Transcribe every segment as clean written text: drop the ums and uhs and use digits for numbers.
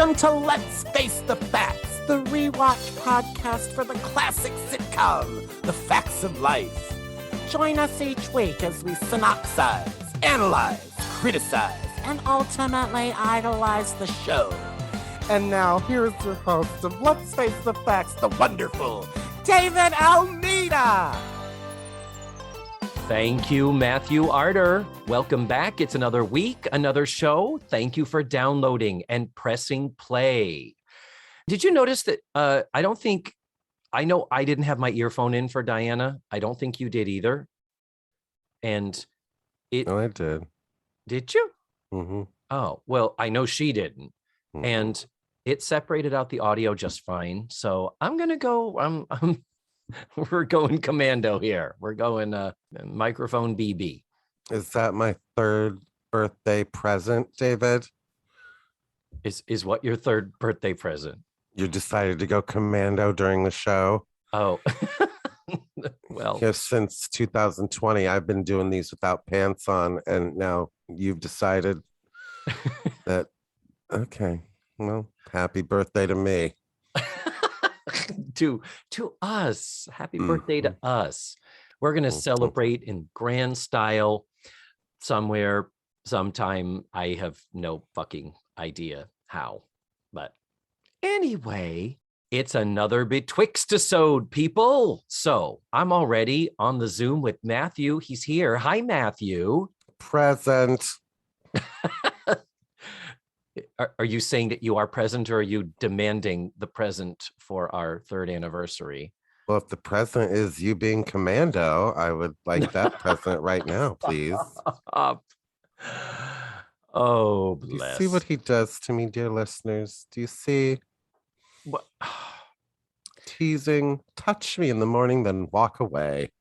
Welcome to Let's Face the Facts, the rewatch podcast for the classic sitcom, The Facts of Life. Join us each week as we synopsize, analyze, criticize, and ultimately idolize the show. And now, here's your host of Let's Face the Facts, the wonderful David Almeida. Thank you, Matthew Arter. Welcome back. It's another week, another show. Thank you for downloading and pressing play. Did you notice that I know I didn't have my earphone in for Diana. I don't think you did either. And No, I did. Did you? Mm-hmm. Oh, well, I know she didn't. Mm-hmm. And it separated out the audio just fine. So I'm going to go, we're going commando here. We're going microphone BB. Is that my third birthday present, David? Is what your third birthday present? You decided to go commando during the show? Oh, well. Yeah, since 2020, I've been doing these without pants on, and now you've decided that, okay, well, happy birthday to me. to us. Happy birthday to us. We're going to celebrate in grand style somewhere, sometime. I have no fucking idea how. But anyway, it's another Betwixtisode, people. So I'm already on the Zoom with Matthew. He's here. Hi, Matthew. Present. Are you saying that you are present, or are you demanding the present for our third anniversary? Well, if the present is you being commando, I would like that present right now, please. Oh, Do you bless. see what he does to me, dear listeners? Do you see? What? Teasing, touch me in the morning, then walk away.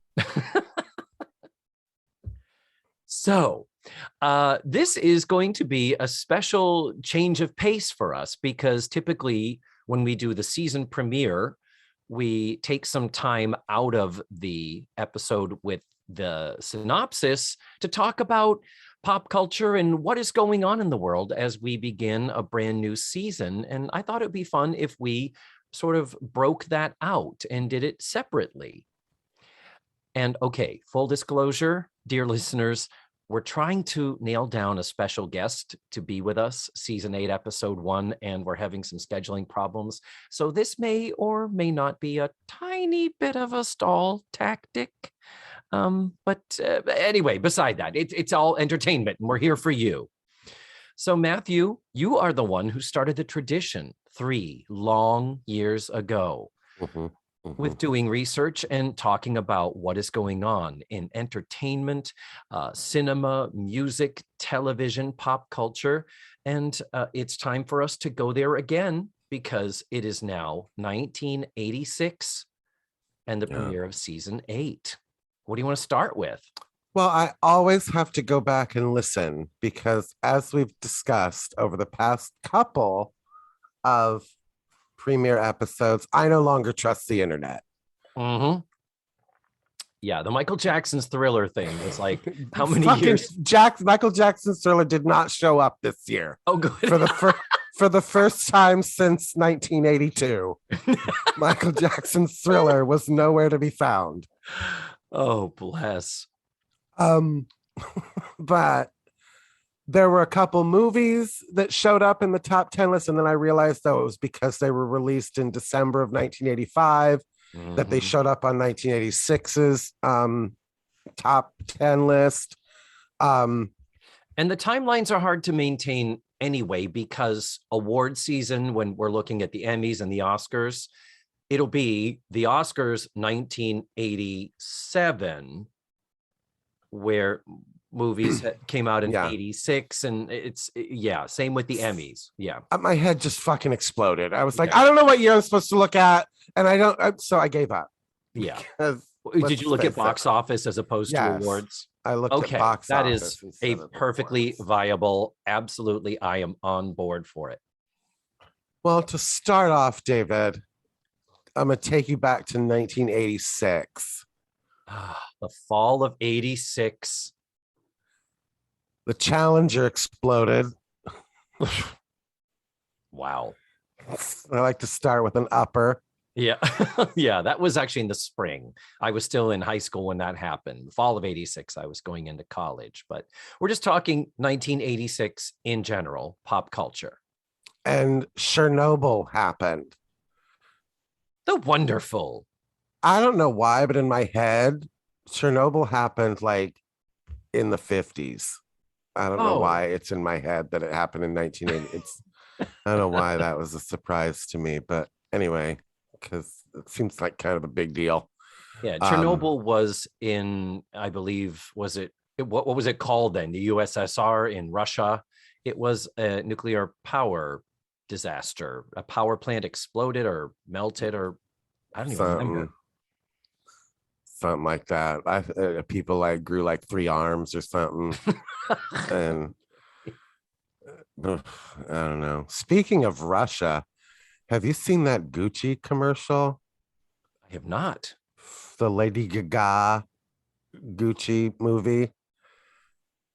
So, this is going to be a special change of pace for us, because typically when we do the season premiere, we take some time out of the episode with the synopsis to talk about pop culture and what is going on in the world as we begin a brand new season. And I thought it'd be fun if we sort of broke that out and did it separately. And okay, full disclosure, dear listeners, we're trying to nail down a special guest to be with us, season 8, episode 1, and we're having some scheduling problems. So this may or may not be a tiny bit of a stall tactic. But anyway, beside that, it's all entertainment, and we're here for you. So Matthew, you are the one who started the tradition 3 long years ago. Mm-hmm. With doing research and talking about what is going on in entertainment, cinema, music, television, pop culture. And it's time for us to go there again, because it is now 1986 and the premiere of season 8. What do you want to start with? Well, I always have to go back and listen, because as we've discussed over the past couple of premiere episodes, I no longer trust the internet. Mm-hmm. Yeah, the Michael Jackson's Thriller thing was like, how many years? Michael Jackson's Thriller did not show up this year. Oh, good. For the first time since 1982. Michael Jackson's Thriller was nowhere to be found. Oh, bless. But there were a couple movies that showed up in the top 10 list, and then I realized that it was because they were released in December of 1985 that they showed up on 1986's top 10 list. And the timelines are hard to maintain anyway, because award season, when we're looking at the Emmys and the Oscars, it'll be the Oscars 1987, where movies came out in 86, and it's same with the Emmys. My head just fucking exploded. I was like, I don't know what year I'm supposed to look at, and so I gave up. Did you look at box office as opposed to awards? I looked at box office. That is a perfectly viable, absolutely, I am on board for it. Well, to start off, David, I'm gonna take you back to 1986. The fall of 86. The Challenger exploded. Wow. I like to start with an upper. Yeah. Yeah. That was actually in the spring. I was still in high school when that happened. Fall of 86, I was going into college, but we're just talking 1986 in general, pop culture. And Chernobyl happened. The wonderful. I don't know why, but in my head, Chernobyl happened like in the 50s. I don't know why it's in my head that it happened in 1980. I don't know why that was a surprise to me, but anyway, because it seems like kind of a big deal. Yeah, Chernobyl was in, I believe, what was it called then? The USSR in Russia. It was a nuclear power disaster. A power plant exploded or melted, or I don't even remember. Something like that. People like grew like 3 arms or something. And I don't know. Speaking of Russia, have you seen that Gucci commercial? I have not. The Lady Gaga Gucci movie?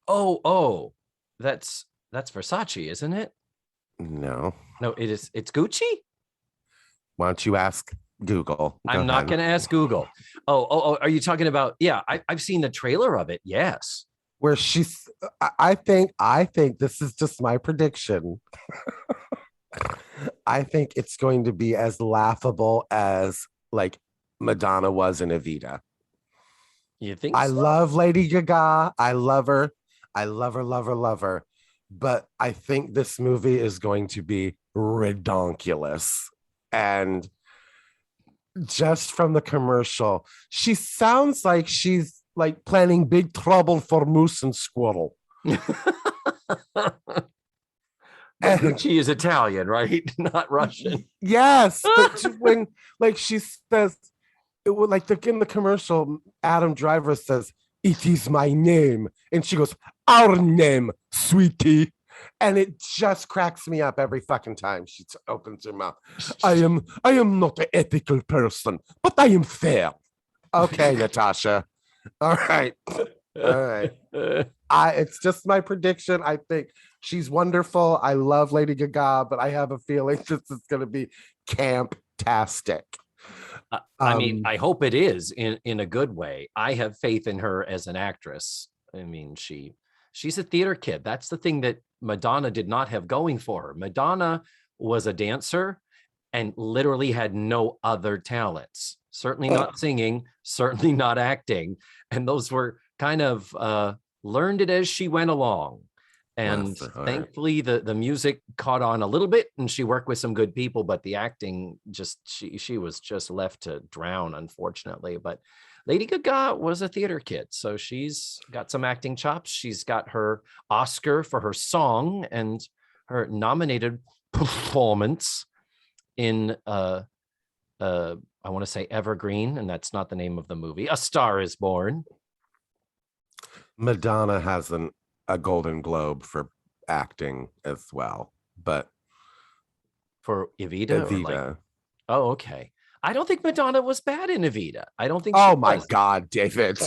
Oh, that's Versace, isn't it? No. No, it's Gucci. Why don't you ask Google? I'm not going to ask Google. Oh, are you talking about? Yeah, I've seen the trailer of it. Yes. Where she's, I think this is just my prediction. I think it's going to be as laughable as like Madonna was in Evita. You think I so? love Lady Gaga. I love her. I love her, love her, love her. But I think this movie is going to be redonkulous. And just from the commercial, she sounds like she's like planning big trouble for Moose and Squirrel. But Gucci is Italian, right? Not Russian. Yes, but when like she says, it would like in the commercial, Adam Driver says, "It is my name," and she goes, "Our name, sweetie," and it just cracks me up every fucking time she opens her mouth. I am not an ethical person, but I am fair. Okay, Natasha. All right. It's just my prediction. I think she's wonderful. I love Lady Gaga, but I have a feeling this is going to be camp-tastic. I mean, I hope it is in a good way. I have faith in her as an actress. I mean, she's a theater kid. That's the thing that Madonna did not have going for her. Madonna was a dancer and literally had no other talents. Certainly not singing, certainly not acting. And those were kind of learned it as she went along. And thankfully the music caught on a little bit and she worked with some good people, but the acting just, she was just left to drown, unfortunately. But Lady Gaga was a theater kid, so she's got some acting chops. She's got her Oscar for her song and her nominated performance in I want to say Evergreen, and that's not the name of the movie. A Star is Born. Madonna has a Golden Globe for acting as well, but for Evita. Evita. Oh, okay. I don't think Madonna was bad in Evita. I don't think. Oh my God, David!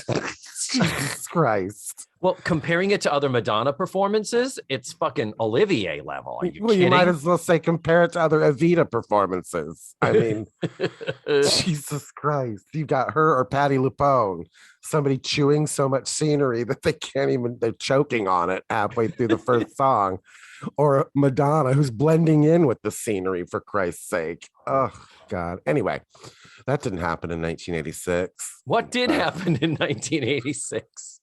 Jesus Christ. Well, comparing it to other Madonna performances, it's fucking Olivier level. Are you kidding? You might as well say compare it to other Evita performances. I mean, Jesus Christ. You got her or Patti LuPone, somebody chewing so much scenery that they're choking on it halfway through the first song. Or Madonna, who's blending in with the scenery, for Christ's sake. Oh, God. Anyway, that didn't happen in 1986. What did happen in 1986?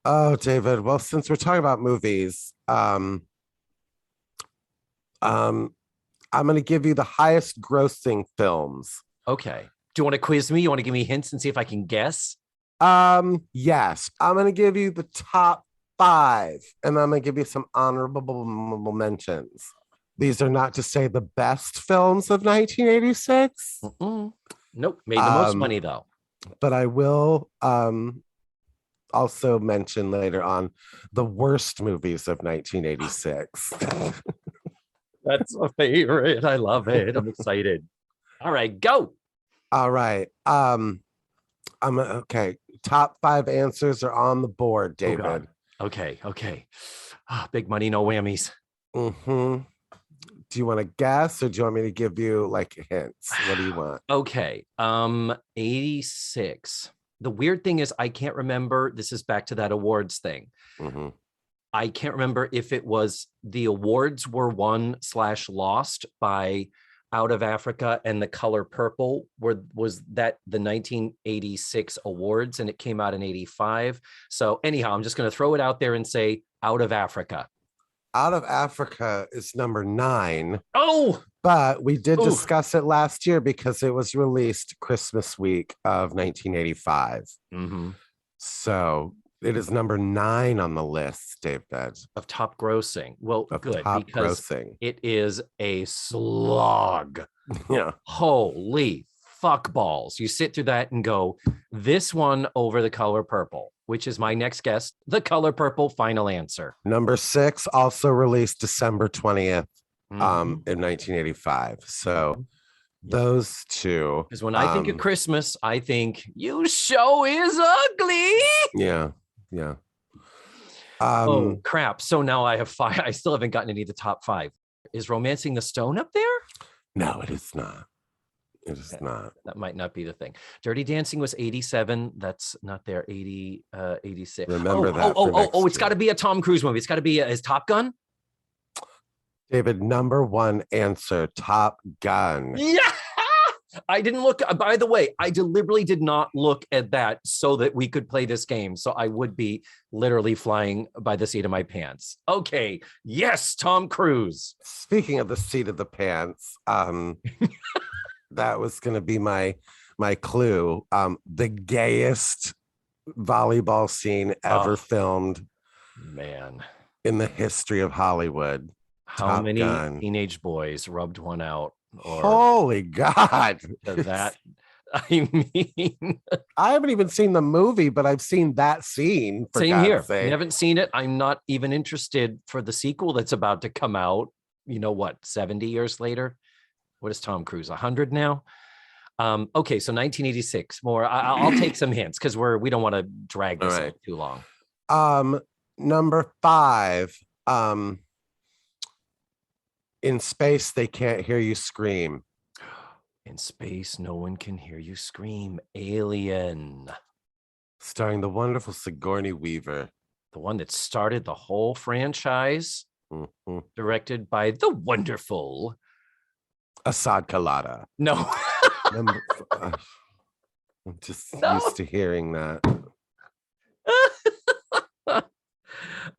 Oh, David. Well, since we're talking about movies, I'm going to give you the highest grossing films. Okay. Do you want to quiz me? You want to give me hints and see if I can guess? Yes. I'm going to give you the top 5, and I'm going to give you some honorable mentions. These are not to say the best films of 1986. Nope. Made the most money, though. But I will also mention later on the worst movies of 1986. That's my favorite. I love it. I'm excited. All right, go. All right. I'm okay. Top 5 answers are on the board, David. Okay. Big money, no whammies. Do you want to guess, or do you want me to give you like hints? What do you want? Okay. 86. The weird thing is I can't remember. This is back to that awards thing. Mm-hmm. I can't remember if it was the awards were won/lost by Out of Africa and The Color Purple. Was that the 1986 awards, and it came out in 85. So anyhow, I'm just going to throw it out there and say Out of Africa. Out of Africa is number 9. Oh, but we did Ooh. discuss it last year because it was released Christmas week of 1985. Mm-hmm. So it is number 9 on the list, David. Of top grossing. Well, Of good, top because grossing. it is a slog. Yeah. Holy fuck balls. You sit through that and go, this one over The Color Purple, which is my next guess. The Color Purple, final answer. Number 6, also released December 20th in Mhm. 1985. So those two. Because when I think of Christmas, I think, you show is ugly. Yeah. Yeah. Oh, crap. So now I have 5. I still haven't gotten any of the top 5. Is Romancing the Stone up there? No, it is not. It is not. That might not be the thing. Dirty Dancing was 87. That's not there. 86. Remember that. Oh, it's got to be a Tom Cruise movie. It's got to be his Top Gun. David, number 1 answer, Top Gun. Yeah. I didn't look. By the way, I deliberately did not look at that so that we could play this game. So I would be literally flying by the seat of my pants. Okay. Yes, Tom Cruise. Speaking of the seat of the pants, that was going to be my clue. The gayest volleyball scene ever filmed, man, in the history of Hollywood. How Top many Gun. teenage boys rubbed one out? Or Holy God. that. I mean, I haven't even seen the movie, but I've seen that scene. For same God's here. sake. You haven't seen it. I'm not even interested for the sequel that's about to come out. You know what? 70 years later. What is Tom Cruise? 100 now? Okay, so 1986. More. I'll take some hints because we don't want to drag this out too long. Number 5. In space, they can't hear you scream. In space, no one can hear you scream. Alien. Starring the wonderful Sigourney Weaver. The one that started the whole franchise. Mm-hmm. Directed by the wonderful Assad Kalata. No. I'm just used to hearing that.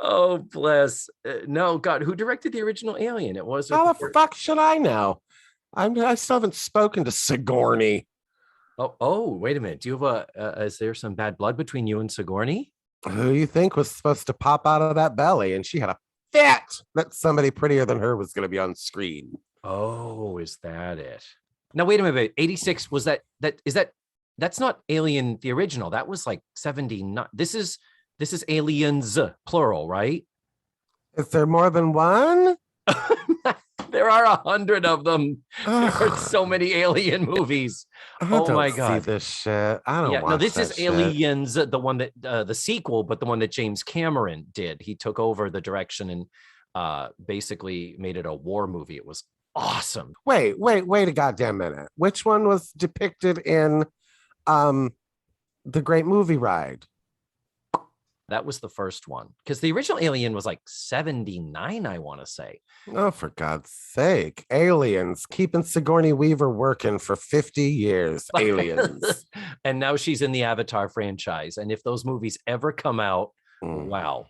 Oh, bless. No, God, who directed the original Alien? It was. How the fuck should I know? I still haven't spoken to Sigourney. Oh, wait a minute. Do you have is there some bad blood between you and Sigourney? Who you think was supposed to pop out of that belly? And she had a fit that somebody prettier than her was going to be on screen. Oh, is that it? Now, wait a minute. 86 was that's not Alien, the original. That was like 79. This is Aliens, plural, right? Is there more than one? There are 100 of them. There are so many Alien movies. Oh my God. See this shit. I don't watch no, this that is shit. Aliens, the one that the sequel, but the one that James Cameron did. He took over the direction and basically made it a war movie. It was awesome. Wait a goddamn minute. Which one was depicted in The Great Movie Ride? That was the first one, because the original Alien was like 79, I want to say. Oh, for God's sake. Aliens, keeping Sigourney Weaver working for 50 years. Aliens. And now she's in the Avatar franchise. And if those movies ever come out, wow.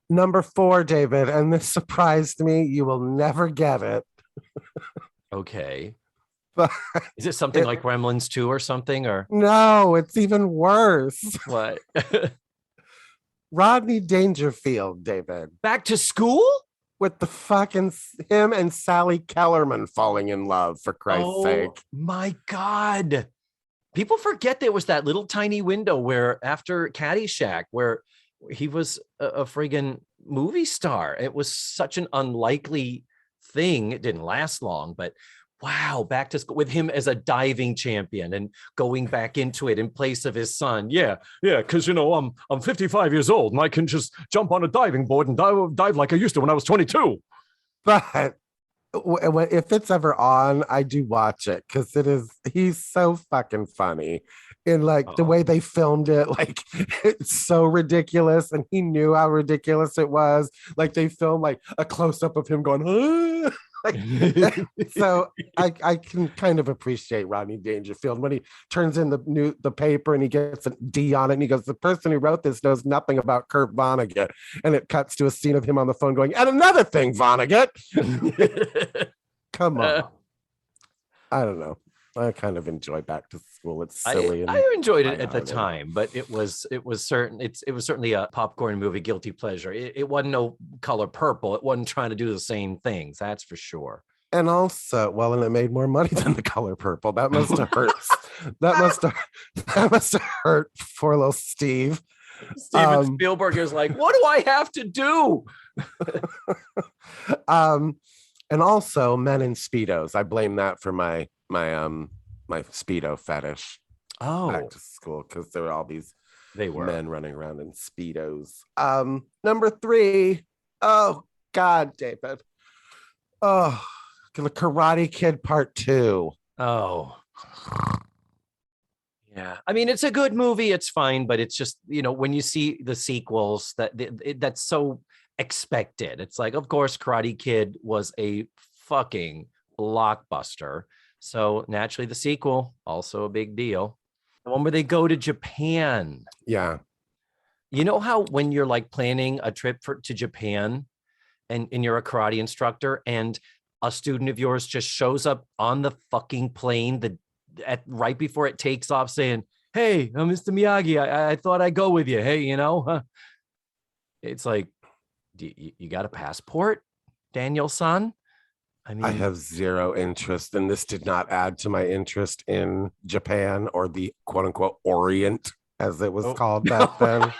Number 4, David, and this surprised me. You will never get it. Okay. But is it something like Gremlins 2 or something? Or no, it's even worse. What? Rodney Dangerfield, David. Back to School? With the fucking him and Sally Kellerman falling in love, for Christ's sake. My God. People forget there was that little tiny window where after Caddyshack, where he was a friggin' movie star. It was such an unlikely thing. It didn't last long, but wow, Back to School with him as a diving champion and going back into it in place of his son. Yeah, because I'm 55 years old and I can just jump on a diving board and dive like I used to when I was 22. But if it's ever on, I do watch it because he's so fucking funny. And like the way they filmed it, like it's so ridiculous. And he knew how ridiculous it was. Like they filmed like a close-up of him going, "Ah!" like, so I can kind of appreciate Rodney Dangerfield when he turns in the paper and he gets a D on it and he goes, the person who wrote this knows nothing about Kurt Vonnegut. And it cuts to a scene of him on the phone going, and another thing, Vonnegut. Come on. I don't know. I kind of enjoy Back to School. It's silly. I enjoyed it at the time, but it was certainly a popcorn movie guilty pleasure. It wasn't no Color Purple. It wasn't trying to do the same things. That's for sure. And also, and it made more money than The Color Purple. That must have hurt. that must have hurt for little Steve. Steven Spielberg is like, what do I have to do? And also Men in Speedos. I blame that for my Speedo fetish. Back to School, because there were all these men running around in Speedos. Number 3. Oh God, David. Oh, The Karate Kid Part 2. Oh. Yeah. I mean, it's a good movie. It's fine, but it's just, when you see the sequels, that's so expected. It's like, of course, Karate Kid was a fucking blockbuster. So naturally the sequel, also a big deal. The one where they go to Japan. Yeah. You know how when you're like planning a trip to Japan and you're a karate instructor and a student of yours just shows up on the fucking plane right before it takes off saying, hey, I'm Mr. Miyagi. I thought I'd go with you. Hey, It's like, you got a passport, Daniel-san? I mean, I have zero interest, and this did not add to my interest in Japan or the quote unquote Orient, as it was called back then.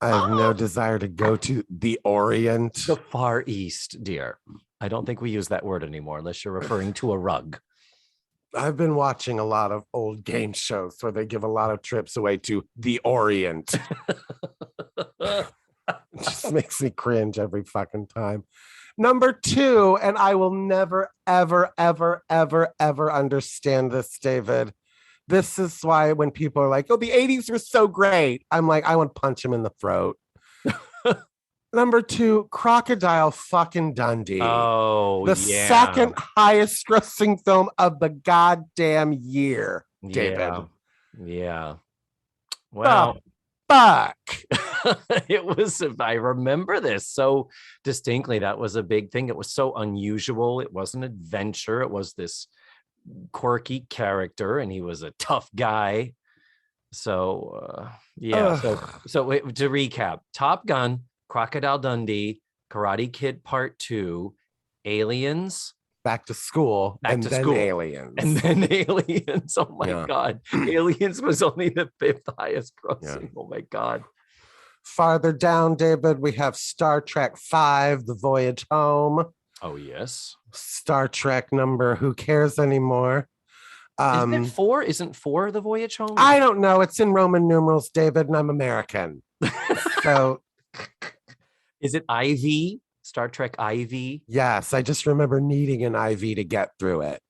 I have no desire to go to the Orient. The Far East, dear. I don't think we use that word anymore unless you're referring to a rug. I've been watching a lot of old game shows where they give a lot of trips away to the Orient. It just makes me cringe every fucking time. Number 2, and I will never, ever, ever, ever, ever understand this, David. This is why when people are like, oh, the 80s were so great, I'm like, I want to punch him in the throat. Number 2, Crocodile fucking Dundee. Oh, the second highest grossing film of the goddamn year, David. Yeah. Well, fuck. It was, I remember this so distinctly. That was a big thing. It was so unusual. It was an adventure. It was this quirky character, and he was a tough guy. So, So to recap, Top Gun, Crocodile Dundee, Karate Kid Part 2, Aliens, Back to School, and then Aliens. And then Aliens. Oh my God. Aliens was only the 5th highest grossing. Yeah. Oh my God. Farther down, David, we have Star Trek V, The Voyage Home. Oh, yes. Star Trek number, who cares anymore? Isn't it 4? Isn't 4 The Voyage Home? I don't know. It's in Roman numerals, David, and I'm American. So... Is it IV? Star Trek IV? Yes, I just remember needing an IV to get through it.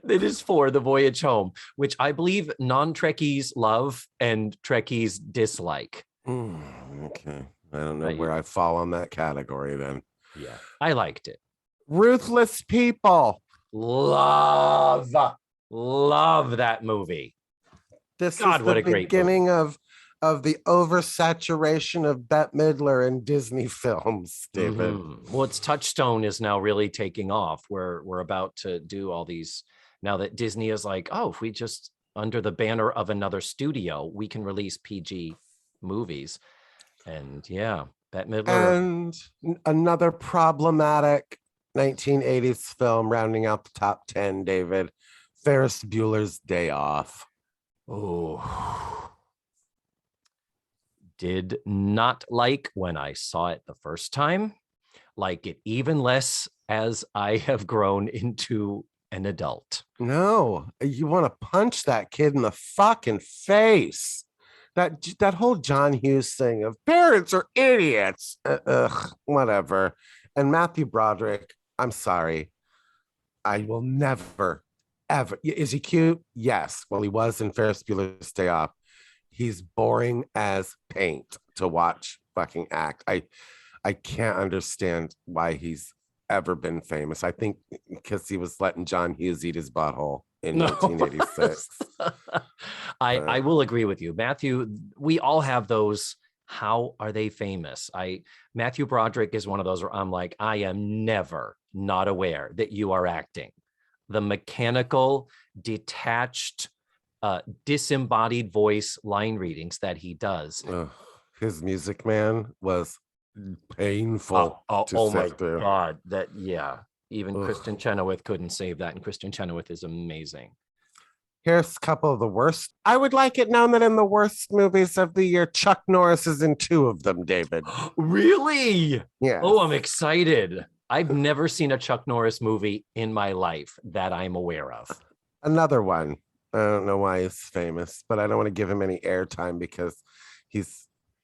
It is 4, The Voyage Home, which I believe non-Trekkies love and Trekkies dislike. Okay. I don't know where I fall on that category then. Yeah, I liked it. Ruthless People. Love that movie. This is the beginning of the oversaturation of Bette Midler in Disney films, David. Mm-hmm. Well, its Touchstone is now really taking off. We're about to do all these now that Disney is like, oh, if we just under the banner of another studio, we can release PG movies. And Bette Midler. And another problematic 1980s film rounding out the top 10, David. Ferris Bueller's Day Off. Oh. Did not like when I saw it the first time, like it even less as I have grown into an adult. No, you want to punch that kid in the fucking face. that whole John Hughes thing of parents are idiots. Whatever. And Matthew Broderick, I'm sorry. I will never, ever. Is he cute? Yes. Well, he was in Ferris Bueller's Day Off. He's boring as paint to watch fucking act. I can't understand why he's ever been famous. I think because he was letting John Hughes eat his butthole in 1986. I will agree with you, Matthew. We all have those. How are they famous? Matthew Broderick is one of those where I'm like, I am never not aware that you are acting. The mechanical, detached, disembodied voice line readings that he does. His Music Man was painful. Oh my God. Even Kristen Chenoweth couldn't save that. And Kristen Chenoweth is amazing. Here's a couple of the worst. I would like it known that in the worst movies of the year, Chuck Norris is in 2 of them, David. Really? Yeah. Oh, I'm excited. I've never seen a Chuck Norris movie in my life that I'm aware of. Another one. I don't know why he's famous, but I don't want to give him any airtime because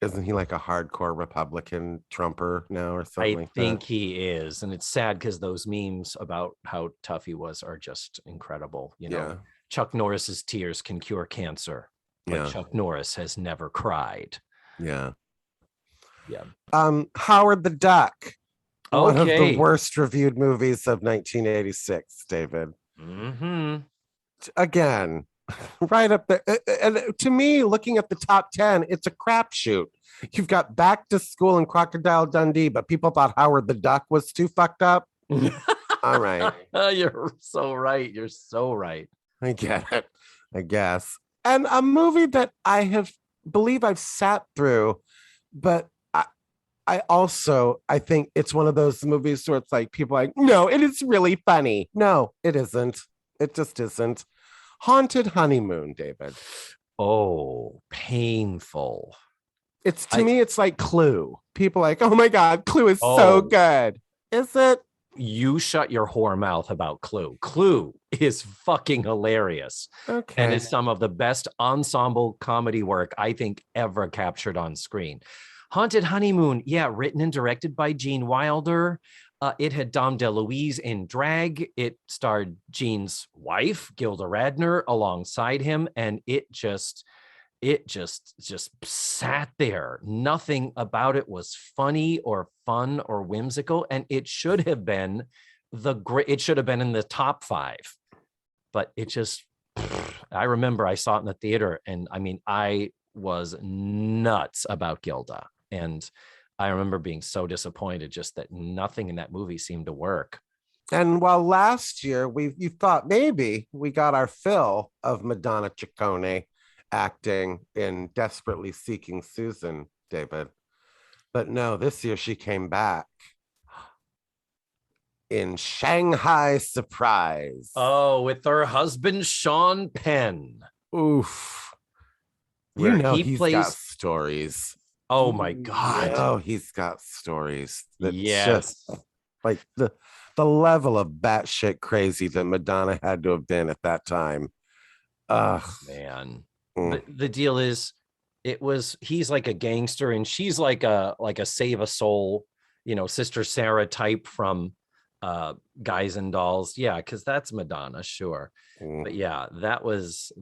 isn't he like a hardcore Republican Trumper now or something? I think he is. And it's sad because those memes about how tough he was are just incredible. Yeah. Chuck Norris's tears can cure cancer, but Chuck Norris has never cried. Yeah. Yeah. Howard the Duck. One of Okay. the worst reviewed movies of 1986, David. Mm-hmm. Again, right up there. And to me, looking at the top 10, it's a crapshoot. You've got Back to School and Crocodile Dundee, but people thought Howard the Duck was too fucked up. All right. You're so right. You're so right. I get it, I guess. And a movie that I believe I've sat through, but I think it's one of those movies where it's like people are like, no, it is really funny. No, it isn't. It just isn't. Haunted Honeymoon, David. Oh, painful. To me, it's like Clue. People are like, oh my God, Clue is so good. Is it? You shut your whore mouth about Clue. Clue is fucking hilarious. Okay. And is some of the best ensemble comedy work I think ever captured on screen. Haunted Honeymoon, written and directed by Gene Wilder. It had Dom DeLuise in drag. It starred Gene's wife, Gilda Radner, alongside him. And it just sat there. Nothing about it was funny or fun or whimsical. And it should have been in the top 5. But it just, I remember I saw it in the theater. And I mean, I was nuts about Gilda. And I remember being so disappointed just that nothing in that movie seemed to work. And while last year you thought maybe we got our fill of Madonna Ciccone acting in Desperately Seeking Susan, David. But no, this year she came back in Shanghai Surprise. Oh, with her husband, Sean Penn. Oof. He's got stories. Oh my God. Oh, he's got stories. Yes. Just like the level of batshit crazy that Madonna had to have been at that time. Man. The deal is, he's like a gangster and she's like a save a soul, Sister Sarah type from Guys and Dolls. Yeah, because that's Madonna, sure. But yeah, that was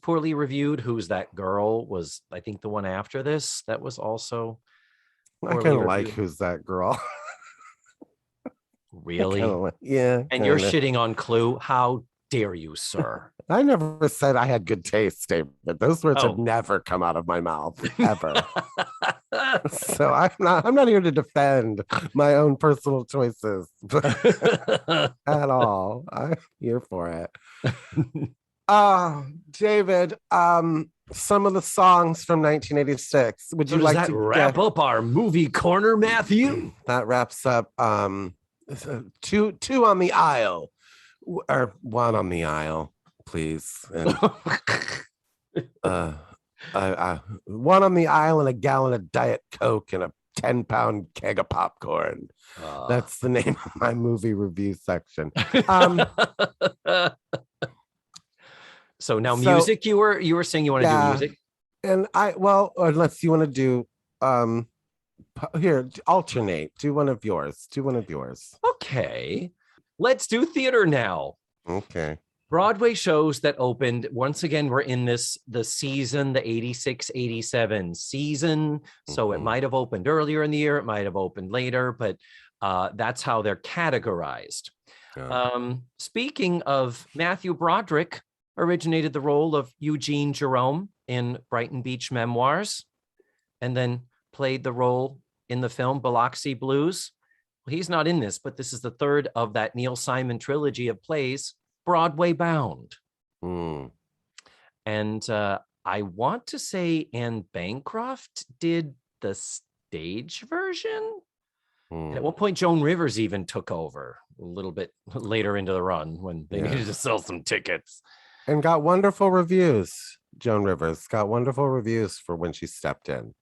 poorly reviewed. Who's That Girl was, I think, the one after this that was also I kind of like Who's That Girl. Really? Yeah. And kinda. You're shitting on Clue. How dare you, sir? I never said I had good taste, David. Those words have never come out of my mouth ever. So I'm not here to defend my own personal choices at all. I'm here for it. David, some of the songs from 1986. Would you like to wrap up our movie corner, Matthew? That wraps up two on the aisle, or one on the aisle, please. And, one on the aisle and a gallon of Diet Coke and a 10-pound keg of popcorn. That's the name of my movie review section. So now music, you were saying you want to do music? And unless you want to do here, alternate. Do one of yours. Okay. Let's do theater now. Okay. Broadway shows that opened, once again, we're in the season, the 86-87 season. So it might have opened earlier in the year, it might have opened later, but that's how they're categorized. Yeah. Speaking of, Matthew Broderick originated the role of Eugene Jerome in Brighton Beach Memoirs, and then played the role in the film Biloxi Blues. Well, he's not in this, but this is the third of that Neil Simon trilogy of plays, Broadway Bound. And I want to say Anne Bancroft did the stage version. And at one point, Joan Rivers even took over a little bit later into the run when they needed to sell some tickets. And got wonderful reviews. Joan Rivers got wonderful reviews for when she stepped in.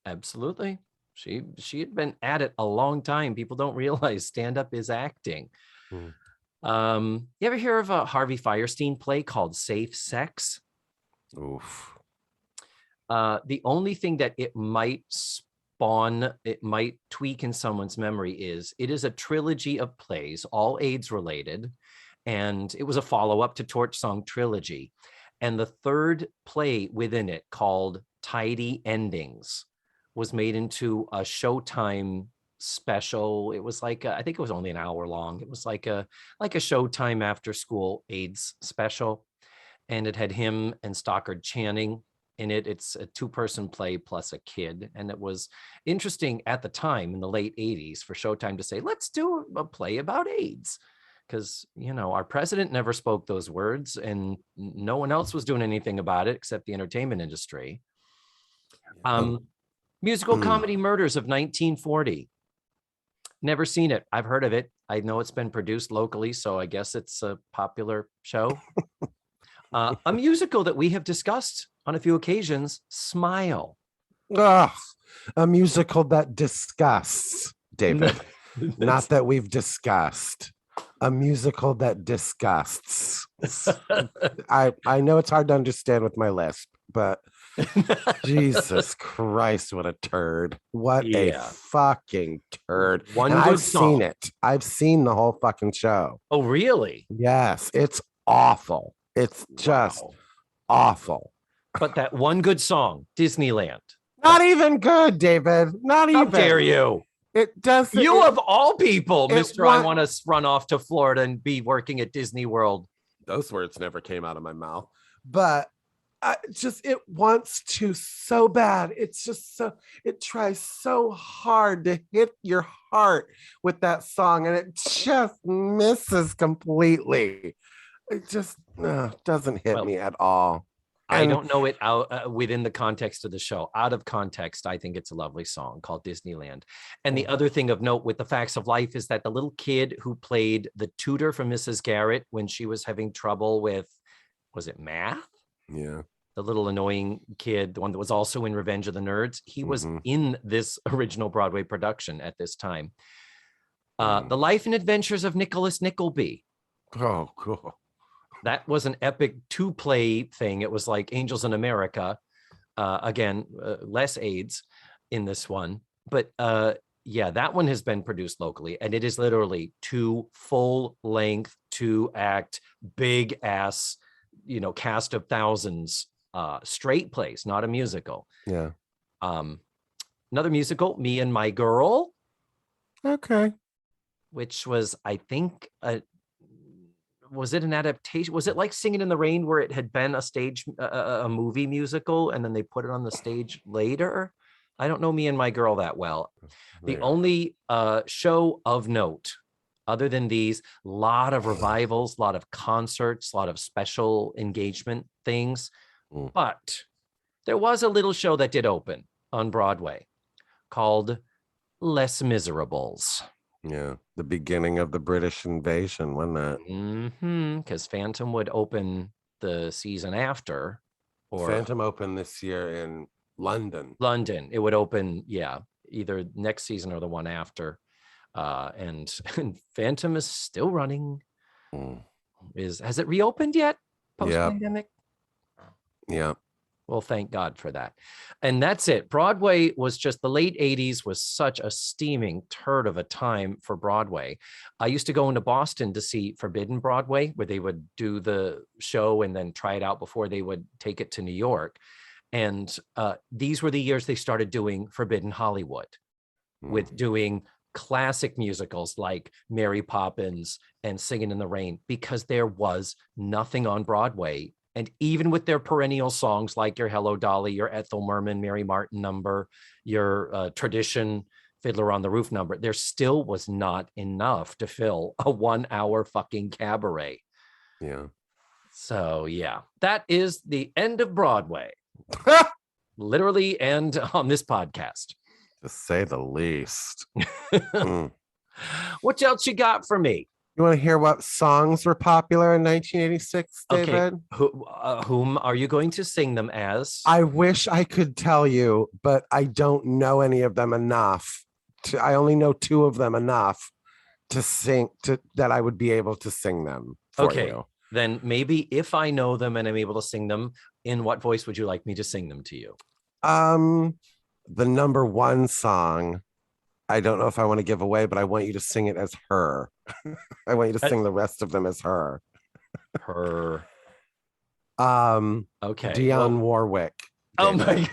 Absolutely. She had been at it a long time. People don't realize stand-up is acting. You ever hear of a Harvey Fierstein play called Safe Sex? Oof. The only thing that it might spawn, it might tweak in someone's memory is it is a trilogy of plays, all AIDS related, and it was a follow-up to Torch Song Trilogy. And the third play within it, called Tidy Endings, was made into a Showtime special. It was like I think it was only an hour long. It was like a Showtime after school AIDS special, and it had him and Stockard Channing in it. It's a 2-person play plus a kid, and it was interesting at the time in the late 80s for Showtime to say, let's do a play about AIDS, because our president never spoke those words and no one else was doing anything about it except the entertainment industry. Musical Comedy Murders of 1940. Never seen it. I've heard of it. I know it's been produced locally, so I guess it's a popular show. A musical that we have discussed on a few occasions, Smile. Ugh, a musical that disgusts, David. Not that we've discussed. A musical that disgusts. I know it's hard to understand with my lisp, but Jesus Christ, what a turd. What a fucking turd. And I've seen it. I've seen the whole fucking show. Oh, really? Yes, it's awful. It's just awful. But that one good song, Disneyland. Not even good, David. Not even. How dare you? It doesn't. You of all people, Mr. I want to run off to Florida and be working at Disney World. Those words never came out of my mouth. But it wants to so bad. It's just so, it tries so hard to hit your heart with that song, and it just misses completely. It just doesn't hit me at all. I don't know it out within the context of the show. Out of context, I think it's a lovely song called Disneyland. And the other thing of note with the Facts of Life is that the little kid who played the tutor for Mrs. Garrett when she was having trouble with, was it math? Yeah. The little annoying kid, the one that was also in Revenge of the Nerds, he was in this original Broadway production at this time. The Life and Adventures of Nicholas Nickleby. Oh, cool. That was an epic 2-play thing. It was like Angels in America. Again, less AIDS in this one. But that one has been produced locally. And it is literally 2 full-length, 2-act, big-ass, cast of thousands, straight plays, not a musical. Yeah. Another musical, Me and My Girl. Okay. Which was, I think, was it an adaptation? Was it like Singing in the Rain, where it had been a movie musical, and then they put it on the stage later? I don't know Me and My Girl that well. The only show of note, other than these, a lot of revivals, a lot of concerts, a lot of special engagement things. But there was a little show that did open on Broadway called Les Miserables. Yeah, the beginning of the British invasion, wasn't it? Because Phantom would open the season after. Or Phantom opened this year in London. It would open, either next season or the one after. And Phantom is still running. Has it reopened yet? Post-pandemic? Yeah. Well, thank God for that. And that's it. Broadway was just the late 80s was such a steaming turd of a time for Broadway. I used to go into Boston to see Forbidden Broadway, where they would do the show and then try it out before they would take it to New York. And these were the years they started doing Forbidden Hollywood, with doing classic musicals like Mary Poppins and Singing in the Rain, because there was nothing on Broadway. And even with their perennial songs like your Hello Dolly, your Ethel Merman, Mary Martin number, your Tradition, Fiddler on the Roof number, there still was not enough to fill a 1 hour fucking cabaret. Yeah. So yeah, that is the end of Broadway. Literally, and on this podcast. To say the least. What else you got for me? You want to hear what songs were popular in 1986, David? Okay. Whom are you going to sing them as? I wish I could tell you, but I don't know any of them enough. I only know 2 of them enough to sing that I would be able to sing them for you. Then maybe if I know them and I'm able to sing them, in what voice would you like me to sing them to you? The number 1 song, I don't know if I want to give away, but I want you to sing it as her. I want you to sing the rest of them as her. Her. Okay. Dionne Warwick. Oh my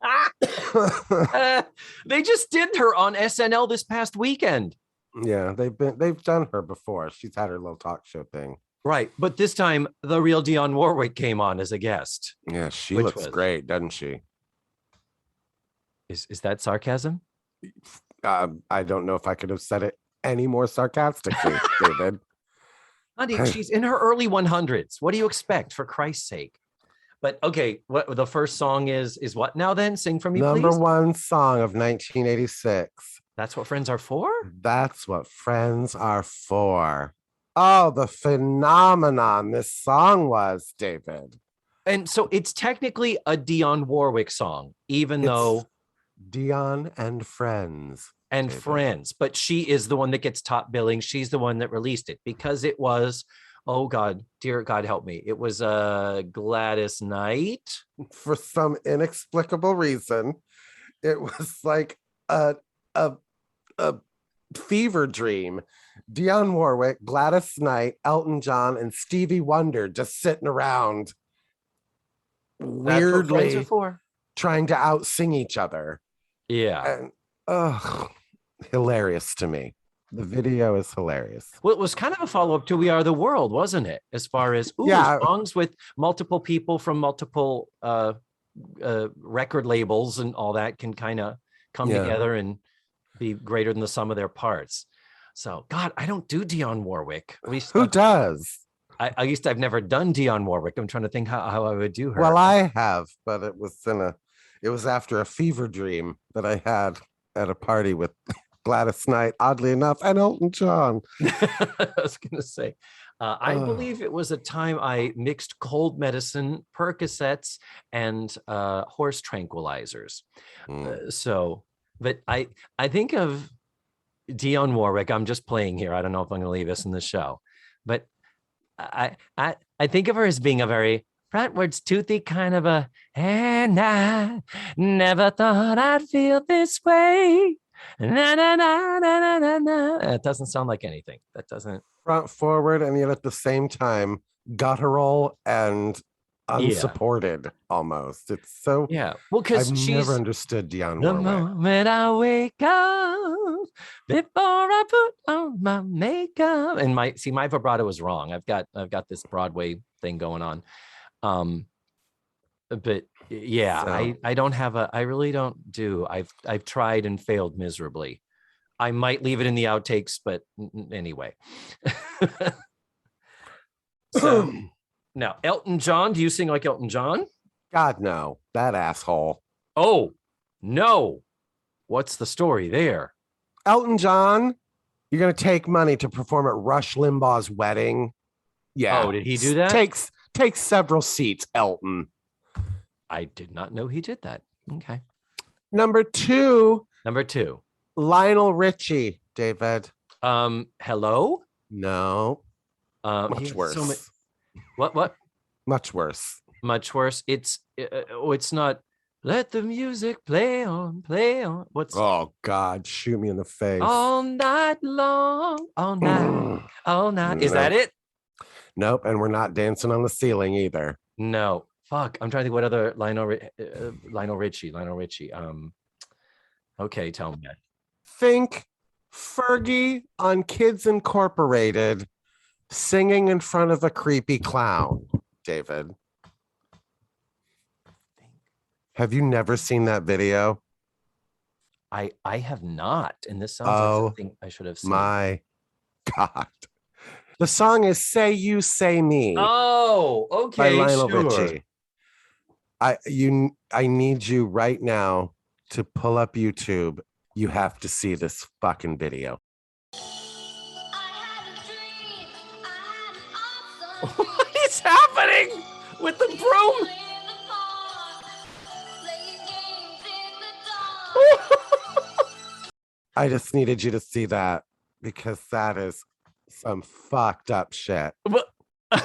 God. They just did her on SNL this past weekend. Yeah, they've done her before. She's had her little talk show thing. Right. But this time the real Dionne Warwick came on as a guest. Yeah, she looks great, doesn't she? Is that sarcasm? I don't know if I could have said it any more sarcastically, David. Honey, she's in her early 100s. What do you expect, for Christ's sake? But okay, what the first song is what now then? Sing for me, Number please. Number 1 song of 1986. That's what friends are for? That's what friends are for. Oh, the phenomenon this song was, David. And so it's technically a Dionne Warwick song, even though Dionne and Friends. And David. Friends, but she is the one that gets top billing. She's the one that released it because it was, oh God, dear God help me. It was Gladys Knight. For some inexplicable reason, it was like a fever dream. Dionne Warwick, Gladys Knight, Elton John, and Stevie Wonder just sitting around weirdly trying to out-sing each other. Yeah. And hilarious to me. The video is hilarious. Well, it was kind of a follow-up to We Are the World, wasn't it? As far as songs with multiple people from multiple record labels and all that can kind of come together and be greater than the sum of their parts. So, God, I don't do Dionne Warwick. Who does? I've never done Dionne Warwick. I'm trying to think how I would do her. Well, I have, but it was after a fever dream that I had at a party with Gladys Knight, oddly enough, and Elton John. I was going to say, I believe it was a time I mixed cold medicine, Percocets, and horse tranquilizers. But I think of Dionne Warwick. I'm just playing here. I don't know if I'm going to leave this in the show, but I think of her as being a very frontwards, toothy kind of a, and I never thought I'd feel this way. Na, na, na, na, na, na, na. It doesn't sound like anything. That doesn't. Front forward, and yet at the same time, guttural and unsupported almost. It's so well, because I've never understood Dionne the Warwick. Moment I wake up before I put on my makeup, and my vibrato was wrong. I've got this Broadway thing going on. But I don't have I really don't do. I've tried and failed miserably. I might leave it in the outtakes, but anyway. So now, Elton John, do you sing like Elton John? God, no. That asshole. Oh, no. What's the story there? Elton John, you're going to take money to perform at Rush Limbaugh's wedding. Yeah. Oh, did he do that? Takes several seats, Elton. I did not know he did that. Okay. Number two. Lionel Richie, David. Hello? No. Much worse. What? Much worse. Much worse. It's not. Let the music play on, play on. What's Oh God, shoot me in the face. all night long, all night, all night. Is that it? Nope. And we're not dancing on the ceiling either. No. Fuck. I'm trying to think what other Lionel Richie. Okay, tell me. Think Fergie on Kids Incorporated singing in front of a creepy clown, David. Have you never seen that video? I have not, and this sounds like something I should have seen. My God. The song is Say You, Say Me. Oh, okay, by Lionel sure. Richie. I need you right now to pull up YouTube. You have to see this fucking video. What is happening with the broom? I just needed you to see that because that is some fucked up shit. What was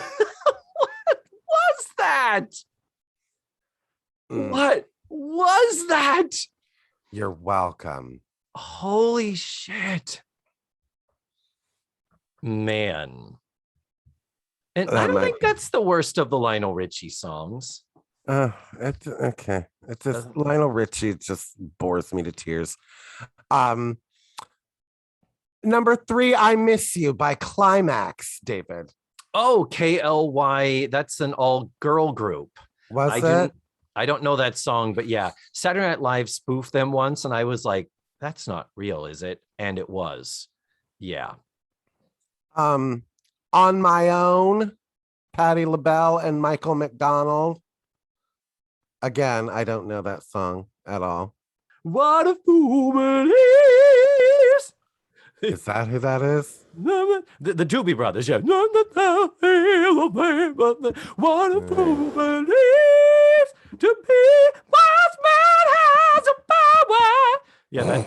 that? What was that? You're welcome. Holy shit. Man. And I don't think that's the worst of the Lionel Richie songs. It's okay. It's just Lionel Richie just bores me to tears. Number 3, I Miss You by Climax, David. Oh, KLY. That's an all-girl group. Was it? I don't know that song, but yeah. Saturday Night Live spoofed them once, and I was like, that's not real, is it? And it was. Yeah. On My Own, Patti LaBelle and Michael McDonald. Again, I don't know that song at all. What a fool it is. Is that who that is? The Doobie Brothers, yeah. What a fool believes to be wise man has a power. Yeah,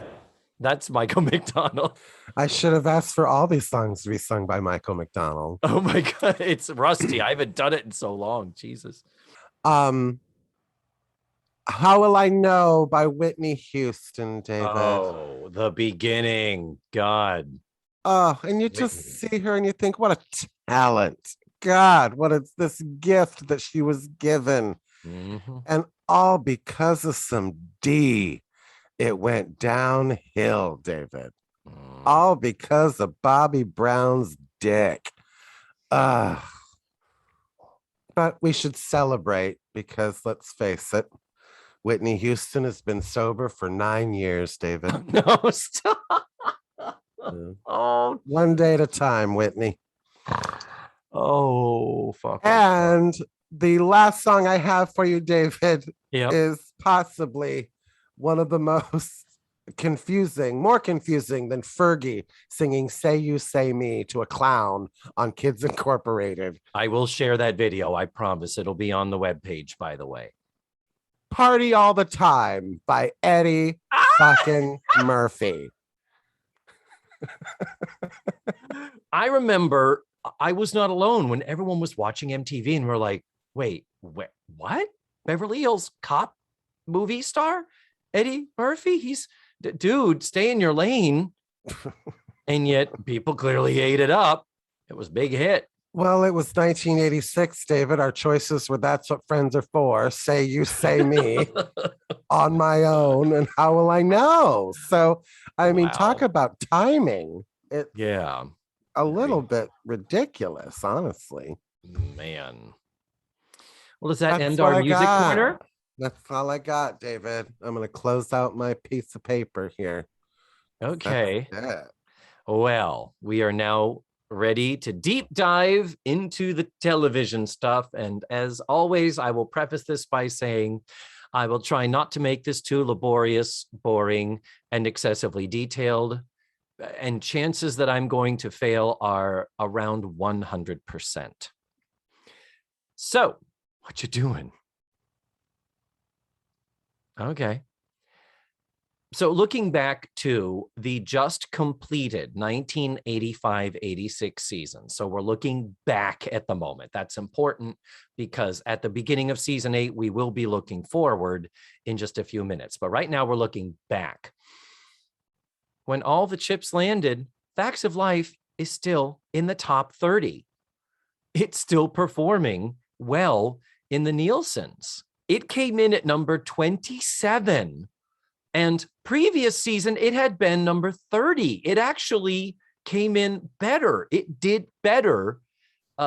that's Michael McDonald. I should have asked for all these songs to be sung by Michael McDonald. Oh my God, it's rusty. I haven't done it in so long. Jesus. How Will I Know by Whitney Houston, David. Oh, the beginning. God. Oh, and you just see her and you think, what a talent. God, what is this gift that she was given? Mm-hmm. And all because of some D. It went downhill, David. All because of Bobby Brown's dick. But we should celebrate because let's face it, Whitney Houston has been sober for 9 years, David. No, stop. Oh, one day at a time, Whitney. Oh, fuck. And the last song I have for you, David, Yep. is possibly one of the most confusing, more confusing than Fergie singing Say You, Say Me to a clown on Kids Incorporated. I will share that video. I promise. It'll be on the webpage, by the way. Party All the Time by Eddie fucking Murphy. I remember I was not alone when everyone was watching MTV and we're like, wait, what? Beverly Hills Cop movie star? Eddie Murphy? He's, dude, stay in your lane. And yet people clearly ate it up. It was a big hit. Well, it was 1986, David. Our choices were That's What Friends Are For, Say You, Say Me, On My Own, and How Will I Know? So, I mean, talk about timing. It's a little bit ridiculous, honestly. Man. Well, does that end our music corner? That's all I got, David. I'm going to close out my piece of paper here. Okay. Well, we are now ready to deep dive into the television stuff. And as always, I will preface this by saying I will try not to make this too laborious, boring, and excessively detailed. And chances that I'm going to fail are around 100%. So, what you doing? Okay. So looking back to the just completed 1985-86 season. So we're looking back at the moment. That's important because at the beginning of season 8, we will be looking forward in just a few minutes. But right now we're looking back. When all the chips landed, Facts of Life is still in the top 30. It's still performing well in the Nielsen's. It came in at number 27. And previous season, it had been number 30. It actually came in better. It did better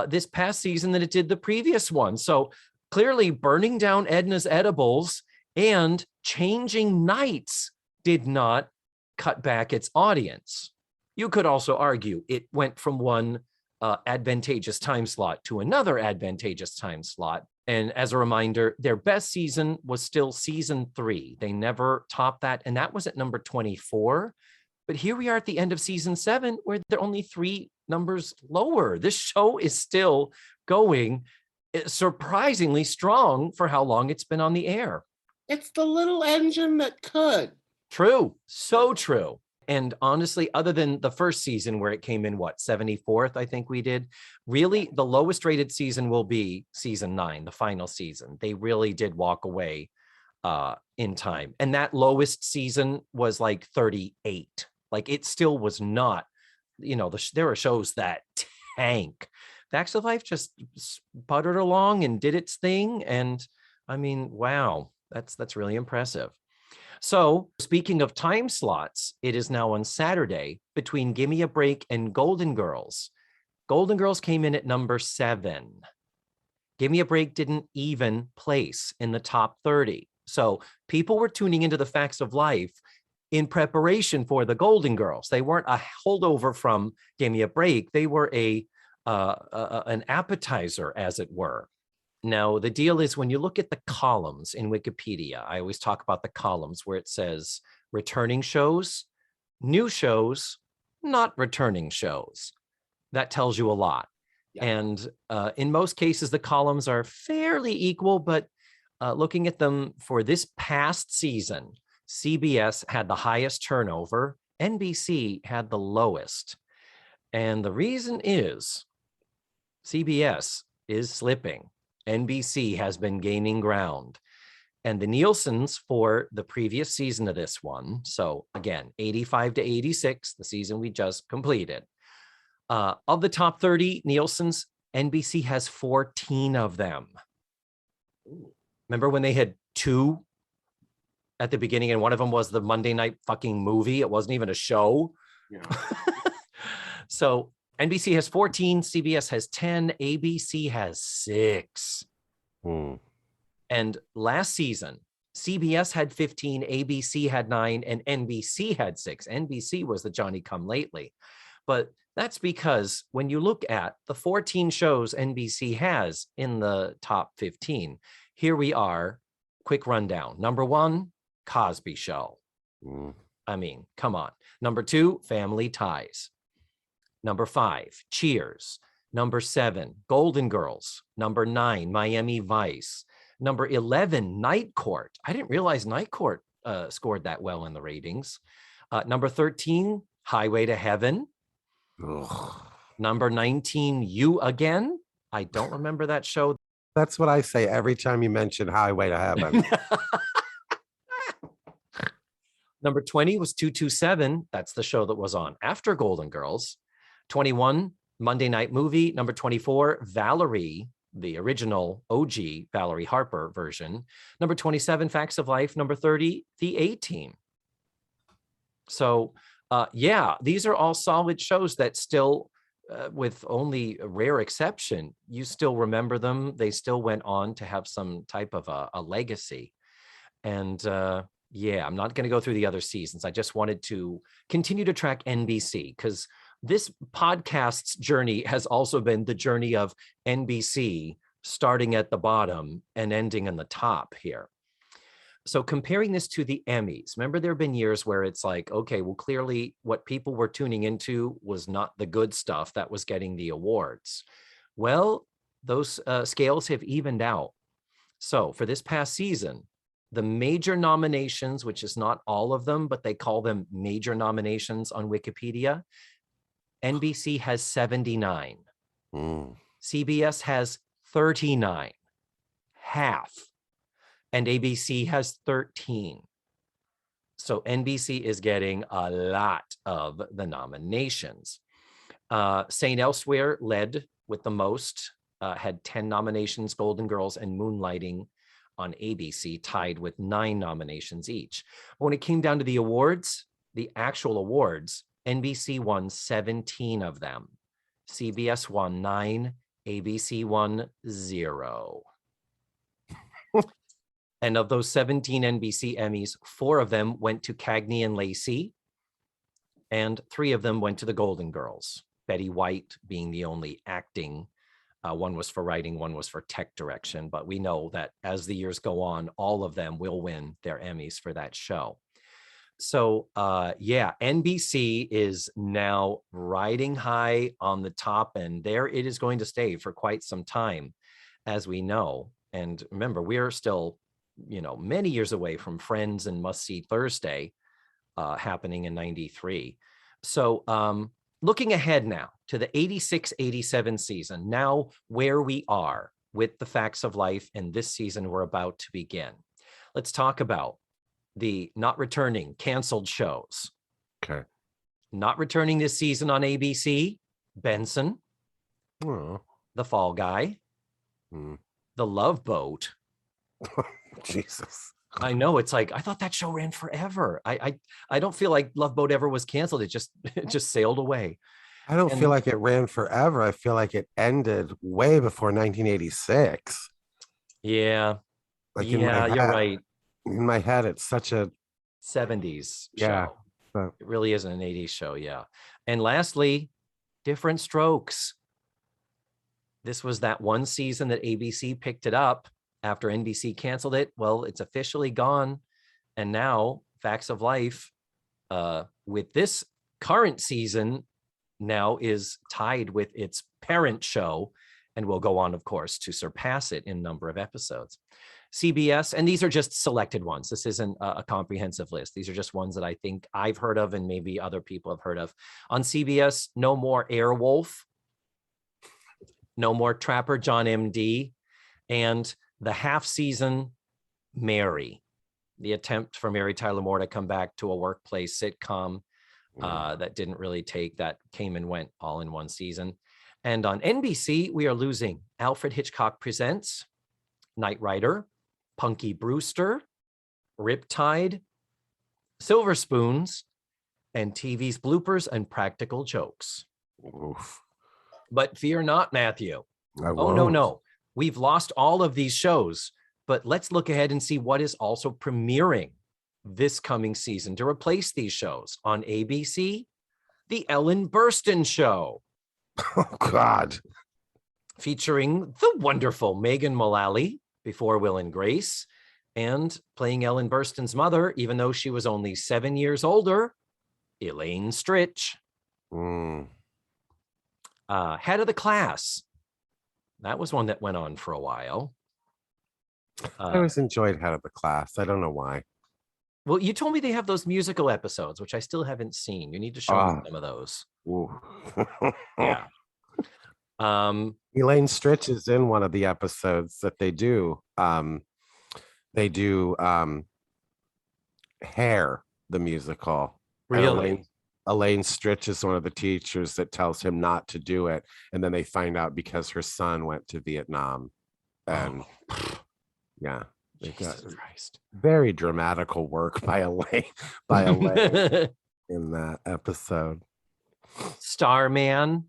this past season than it did the previous one. So clearly burning down Edna's edibles and changing nights did not cut back its audience. You could also argue it went from one advantageous time slot to another advantageous time slot. And as a reminder, their best season was still season 3. They never topped that. And that was at number 24. But here we are at the end of season 7, where they're only 3 numbers lower. This show is still going surprisingly strong for how long it's been on the air. It's the little engine that could. True. So true. And honestly, other than the first season where it came in, 74th, I think we did, really the lowest rated season will be season 9, the final season. They really did walk away in time. And that lowest season was like 38. Like it still was not, there are shows that tank. Facts of Life just sputtered along and did its thing. And I mean, wow, that's really impressive. So speaking of time slots, it is now on Saturday between Gimme a Break and Golden Girls. Golden Girls came in at number 7. Gimme a Break didn't even place in the top 30. So people were tuning into the Facts of Life in preparation for the Golden Girls. They weren't a holdover from Gimme a Break. They were an appetizer, as it were. Now, the deal is when you look at the columns in Wikipedia, I always talk about the columns where it says returning shows, new shows, not returning shows. That tells you a lot. Yeah. And in most cases, the columns are fairly equal, but looking at them for this past season, CBS had the highest turnover, NBC had the lowest. And the reason is CBS is slipping. NBC has been gaining ground. And the Nielsen's for the previous season of this one, so again, 85-86, the season we just completed. Of the top 30 Nielsen's, NBC has 14 of them. Remember when they had 2 at the beginning, and one of them was the Monday night fucking movie? It wasn't even a show. Yeah. So NBC has 14, CBS has 10, ABC has 6. And last season, CBS had 15, ABC had 9, and NBC had 6. NBC was the Johnny Come Lately. But that's because when you look at the 14 shows NBC has in the top 15, here we are, quick rundown. Number 1, Cosby Show. I mean, come on. Number 2, Family Ties. Number 5, Cheers. Number 7, Golden Girls. Number 9, Miami Vice. Number 11, Night Court. I didn't realize Night Court scored that well in the ratings. Number 13, Highway to Heaven. Ugh. Number 19, You Again. I don't remember that show. That's what I say every time you mention Highway to Heaven. Number 20 was 227. That's the show that was on after Golden Girls. 21, Monday Night Movie. Number 24, Valerie, the original OG Valerie Harper version. Number 27, Facts of Life. Number 30, The A-Team. So, yeah, these are all solid shows that still, with only a rare exception, you still remember them. They still went on to have some type of a legacy. And yeah, I'm not going to go through the other seasons. I just wanted to continue to track NBC because this podcast's journey has also been the journey of NBC starting at the bottom and ending in the top here. So comparing this to the Emmys, remember there have been years where it's like, okay, well, clearly what people were tuning into was not the good stuff that was getting the awards. Well, those scales have evened out. So for this past season, the major nominations, which is not all of them, but they call them major nominations on Wikipedia, NBC has 79. CBS has 39, half, and ABC has 13. So NBC is getting a lot of the nominations. St. Elsewhere led with the most, had 10 nominations, Golden Girls and Moonlighting on ABC tied with 9 nominations each. When it came down to the awards, the actual awards, NBC won 17 of them. CBS won 9, ABC won 0. And of those 17 NBC Emmys, 4 of them went to Cagney and Lacey, and 3 of them went to the Golden Girls. Betty White being the only acting. One was for writing, one was for tech direction. But we know that as the years go on, all of them will win their Emmys for that show. So yeah, NBC is now riding high on the top, and there it is going to stay for quite some time, as we know. And remember, we're still, many years away from Friends and Must See Thursday happening in 93. So looking ahead now to the 86-87 season, now where we are with the Facts of Life and this season we're about to begin. Let's talk about the not returning, canceled shows. Okay. Not returning this season on ABC, Benson, The Fall Guy, The Love Boat. Jesus. I know, it's like, I thought that show ran forever. I don't feel like Love Boat ever was canceled. It just sailed away. I don't feel like it ran forever. I feel like it ended way before 1986. Yeah. Like you're right. In my head, it's such a 70s yeah, show. but It really is an 80s show, yeah. And lastly, Different Strokes. This was that one season that ABC picked it up after NBC canceled it. Well, it's officially gone. And now Facts of Life, with this current season, now is tied with its parent show and will go on, of course, to surpass it in number of episodes. CBS, and these are just selected ones. This isn't a comprehensive list. These are just ones that I think I've heard of and maybe other people have heard of. On CBS, no more Airwolf, no more Trapper John M.D., and the half season Mary, the attempt for Mary Tyler Moore to come back to a workplace sitcom that didn't really take, that came and went all in one season. And on NBC, we are losing Alfred Hitchcock Presents, Knight Rider, Punky Brewster, Riptide, Silver Spoons, and TV's Bloopers and Practical Jokes. oof. But fear not, Matthew. Oh, No. We've lost all of these shows, but let's look ahead and see what is also premiering this coming season to replace these shows. On ABC, The Ellen Burstyn Show. Oh, God. Featuring the wonderful Megan Mullally, before Will and Grace, and playing Ellen Burstyn's mother, even though she was only 7 years older, Elaine Stritch. Head of the Class. That was one that went on for a while. I always enjoyed Head of the Class. I don't know why. Well, you told me they have those musical episodes, which I still haven't seen. You need to show me some of those. Yeah. Elaine Stritch is in one of the episodes that they do. Hair, the musical. Really? Elaine Stritch is one of the teachers that tells him not to do it, and then they find out because her son went to Vietnam, and yeah, Jesus Christ. Very dramatical work by Elaine in that episode. Starman,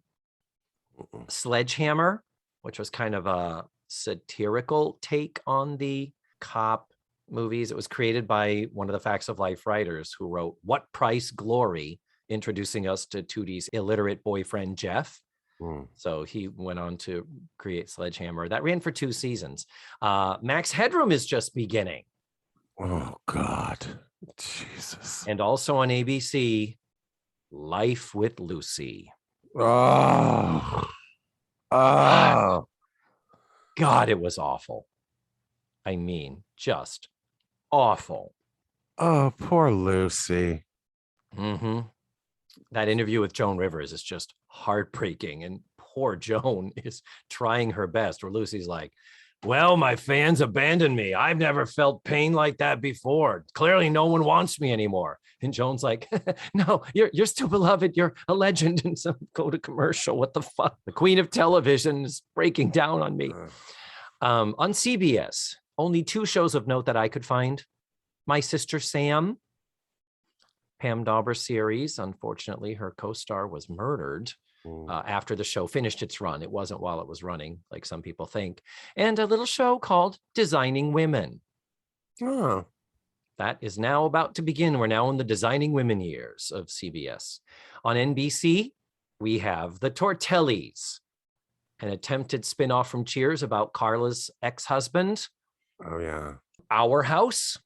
Sledgehammer, which was kind of a satirical take on the cop movies. It was created by one of the Facts of Life writers who wrote What Price Glory, introducing us to Tootie's illiterate boyfriend, Jeff. So he went on to create Sledgehammer. That ran for 2 seasons. Max Headroom is just beginning. Oh, God. Jesus. And also on ABC, Life with Lucy. Oh. God, it was awful. I mean, just awful. Oh, poor Lucy. Mm-hmm. That interview with Joan Rivers is just heartbreaking. And poor Joan is trying her best, where Lucy's like, well, my fans abandoned me. I've never felt pain like that before. Clearly, no one wants me anymore. And Joan's like, no, you're still beloved. You're a legend. And some go to commercial. What the fuck? The queen of television is breaking down on me. On CBS, only 2 shows of note that I could find. My Sister Sam, Pam Dauber series. Unfortunately, her co-star was murdered after the show finished its run. It wasn't while it was running, like some people think. And a little show called Designing Women. Oh. That is now about to begin. We're now in the Designing Women years of CBS. On NBC, we have The Tortellis, an attempted spinoff from Cheers about Carla's ex-husband. Oh, yeah. Our House,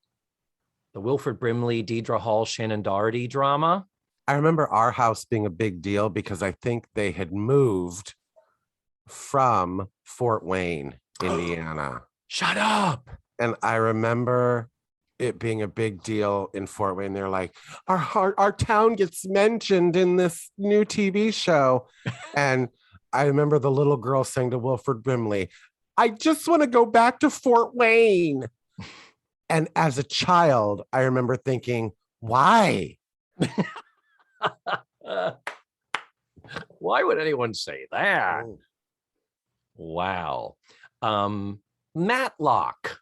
the Wilford Brimley, Deidre Hall, Shannon Doherty drama. I remember Our House being a big deal because I think they had moved from Fort Wayne, Indiana. Shut up. And I remember it being a big deal in Fort Wayne. They're like, our town gets mentioned in this new TV show. And I remember the little girl saying to Wilford Brimley, I just want to go back to Fort Wayne. And as a child, I remember thinking, why? Why would anyone say that? Oh. Wow. Matlock.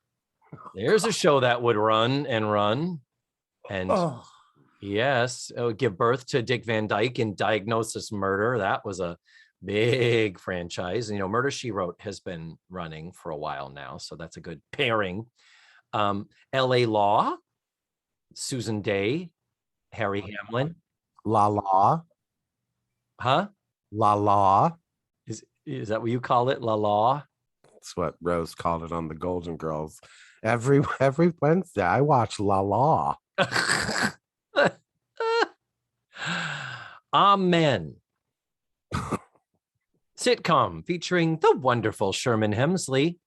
There's a show that would run. And yes, it would give birth to Dick Van Dyke in Diagnosis Murder. That was a big franchise. You know, Murder, She Wrote has been running for a while now, so that's a good pairing. LA Law, Susan Day, Harry Hamlin. La La. Huh? La La. Is that what you call it? La La? That's what Rose called it on the Golden Girls. Every Wednesday, I watch La La. Amen. Sitcom featuring the wonderful Sherman Hemsley,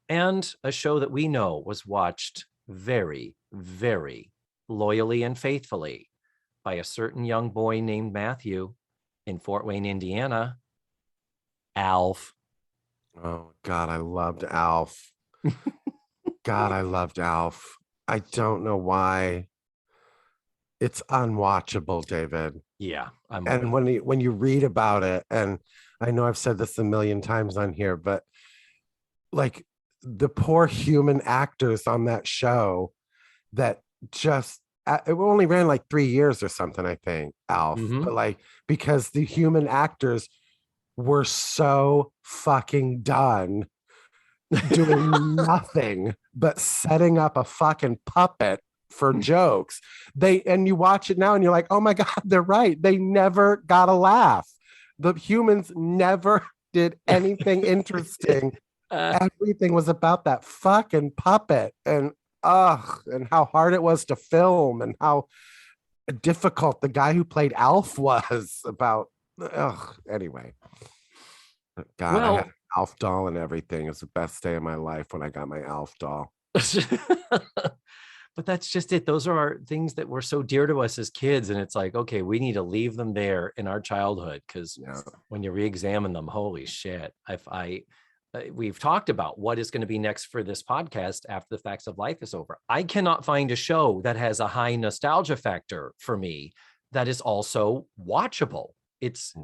and a show that we know was watched very, very loyally and faithfully by a certain young boy named Matthew in Fort Wayne, Indiana. Alf. Oh, God, I loved Alf. God, I loved Alf. I don't know why. It's unwatchable, David. Yeah. And when you read about it, and I know I've said this a million times on here, but like the poor human actors on that show that just, it only ran like 3 years or something, I think, Alf. Mhm. But like, because the human actors were so fucking done doing nothing but setting up a fucking puppet for jokes. And you watch it now and you're like, oh my God, they're right. They never got a laugh. The humans never did anything interesting. Everything was about that fucking puppet, and how hard it was to film, and how difficult the guy who played Alf was about. Anyway, God, I had an Alf doll and everything. It was the best day of my life when I got my Alf doll. But that's just it. Those are our things that were so dear to us as kids. And it's like, okay, we need to leave them there in our childhood, because when you re-examine them, holy shit. We've talked about what is going to be next for this podcast after the Facts of Life is over. I cannot find a show that has a high nostalgia factor for me that is also watchable.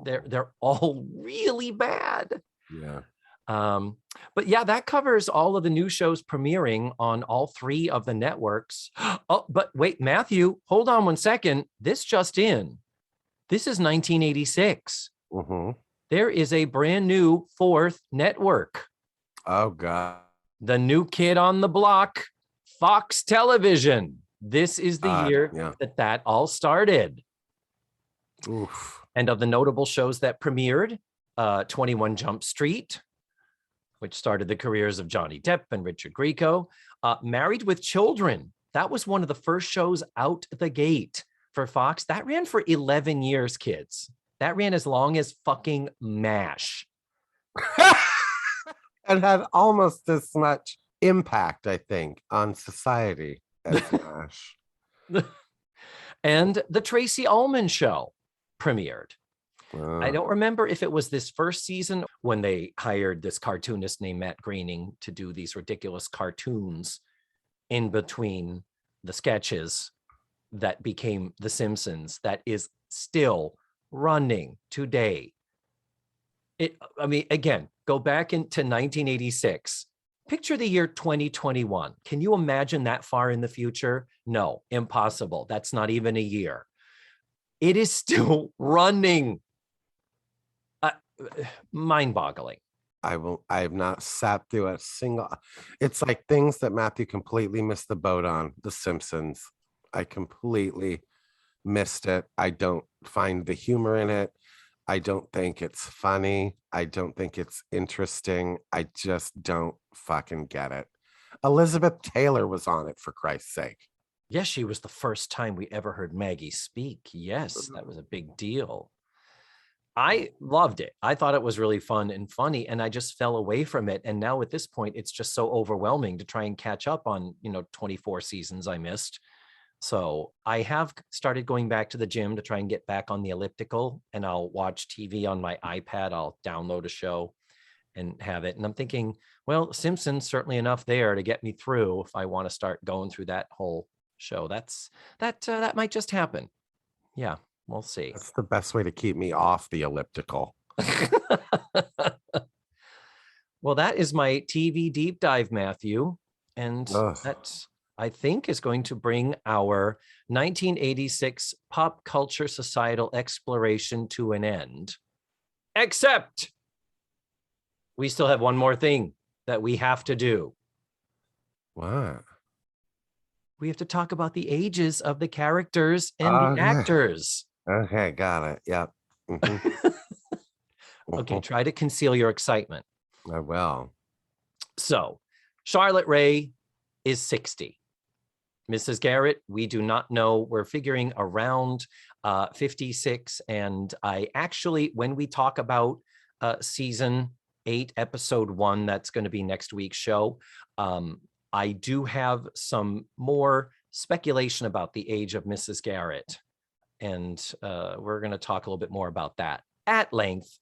They're all really bad. Yeah. But yeah, that covers all of the new shows premiering on all 3 of the networks. Oh, but wait, Matthew, hold on 1 second. This just in. This is 1986. Mm-hmm. There is a brand new 4th network. Oh, God. The new kid on the block, Fox Television. This is the year that all started. Oof. And of the notable shows that premiered, 21 Jump Street, which started the careers of Johnny Depp and Richard Grieco. Married with Children. That was one of the first shows out the gate for Fox. That ran for 11 years, kids. That ran as long as fucking MASH. And had almost as much impact, I think, on society. Ed Smash. And the Tracy Ullman Show premiered. I Uh, don't remember if it was this first season when they hired this cartoonist named Matt Groening to do these ridiculous cartoons in between the sketches that became The Simpsons, that is still running today. Again, go back into 1986. Picture the year 2021. Can you imagine that far in the future? No, impossible. That's not even a year. It is still running. Mind-boggling. I have not sat through a single. It's like things that Matthew completely missed the boat on. The Simpsons. I completely missed it. I don't find the humor in it. I don't think it's funny. I don't think it's interesting. I just don't fucking get it. Elizabeth Taylor was on it, for Christ's sake. Yes, she was the first time we ever heard Maggie speak. Yes, that was a big deal. I loved it. I thought it was really fun and funny, and I just fell away from it. And now at this point, it's just so overwhelming to try and catch up on, 24 seasons I missed. So I have started going back to the gym to try and get back on the elliptical, and I'll watch TV on my iPad. I'll download a show and have it. And I'm thinking, well, Simpsons certainly enough there to get me through if I want to start going through that whole show. That might just happen. Yeah, we'll see. That's the best way to keep me off the elliptical. Well, that is my TV deep dive, Matthew. And that's, I think, is going to bring our 1986 pop culture societal exploration to an end. Except we still have one more thing that we have to do. What? We have to talk about the ages of the characters and the actors. Okay, got it. Yep. Mm-hmm. Okay, try to conceal your excitement. I will. So, Charlotte Rae is 60. Mrs. Garrett, we do not know. We're figuring around 56. And I actually, when we talk about season 8, episode 1, that's going to be next week's show, I do have some more speculation about the age of Mrs. Garrett. And we're going to talk a little bit more about that at length.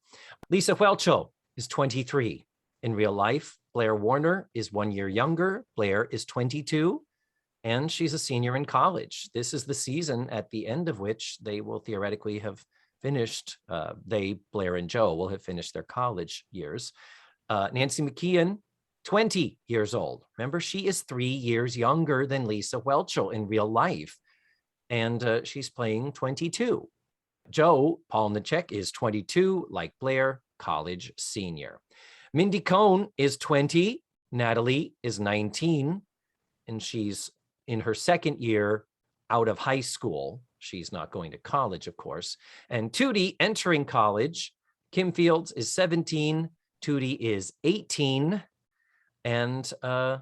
Lisa Whelchel is 23. In real life, Blair Warner is 1 year younger. Blair is 22, and she's a senior in college. This is the season at the end of which they will theoretically have finished, Blair and Joe will have finished their college years. Nancy McKeon, 20 years old. Remember, she is 3 years younger than Lisa Whelchel in real life, and she's playing 22. Joe Polnicek is 22, like Blair, college senior. Mindy Cohn is 20. Natalie is 19, and she's in her second year out of high school. She's not going to college, of course. And Tootie entering college. Kim Fields is 17. Tootie is 18. And we're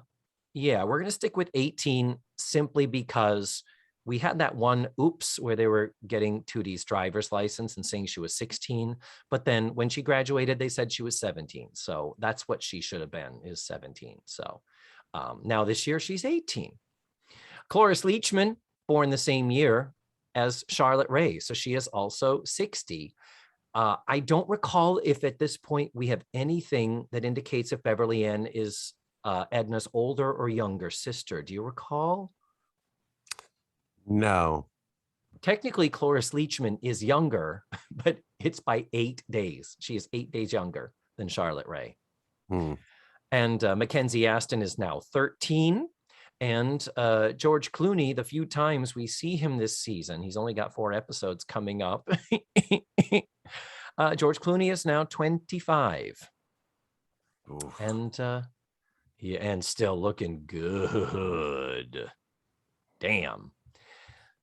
going to stick with 18 simply because we had that one oops where they were getting Tootie's driver's license and saying she was 16. But then when she graduated, they said she was 17. So that's what she should have been, is 17. So now this year she's 18. Cloris Leachman, born the same year as Charlotte Rae. So she is also 60. I don't recall if at this point we have anything that indicates if Beverly Ann is Edna's older or younger sister. Do you recall? No. Technically, Cloris Leachman is younger, but it's by 8 days. She is 8 days younger than Charlotte Rae. And Mackenzie Aston is now 13. And George Clooney, the few times we see him this season, he's only got 4 episodes coming up. George Clooney is now 25. Oof. And still looking good. Damn.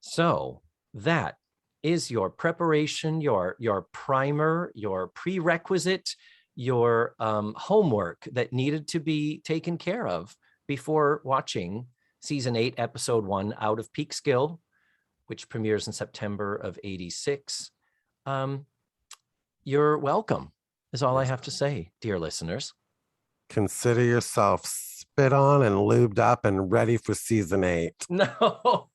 So that is your preparation, your primer, your prerequisite, your homework that needed to be taken care of before watching season 8, episode 1, Out of Peekskill, which premieres in September of 86. You're welcome, is all I have to say, dear listeners. Consider yourself spit on and lubed up and ready for season 8. No.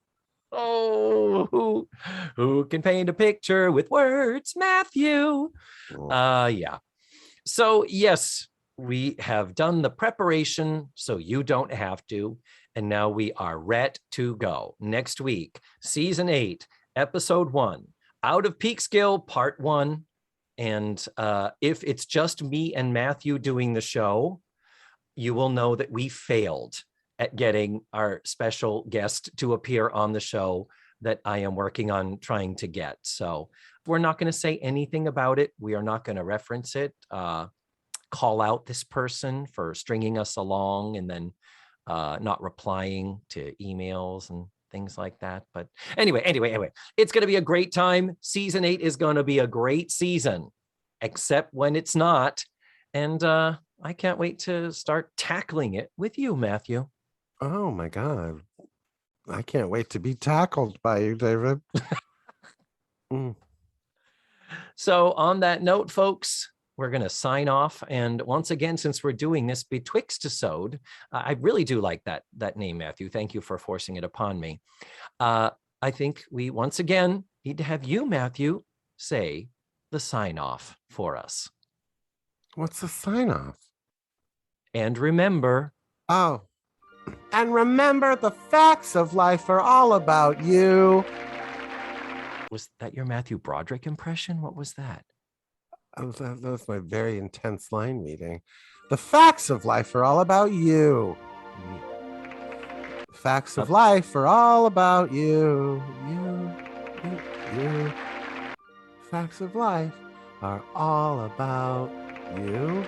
Oh, who can paint a picture with words, Matthew? Yeah. So yes, we have done the preparation so you don't have to. And now we are ready to go. Next week, season 8, episode 1, Out of Peekskill, part 1. And if it's just me and Matthew doing the show, you will know that we failed at getting our special guest to appear on the show that I am working on trying to get. So we're not going to say anything about it. We are not going to reference it, call out this person for stringing us along and then not replying to emails and things like that. But anyway, it's going to be a great time. Season 8 is going to be a great season, except when it's not. And I can't wait to start tackling it with you, Matthew. Oh my God. I can't wait to be tackled by you, David. So on that note, folks, we're going to sign off. And once again, since we're doing this Betwixtisode, I really do like that name, Matthew. Thank you for forcing it upon me. I think we once again need to have you, Matthew, say the sign off for us. What's the sign off? And remember. Oh. And remember, the facts of life are all about you. Was that your Matthew Broderick impression? What was that? That was my very intense line reading. The facts of life are all about you. Facts of life are all about you. You. Facts of life are all about you.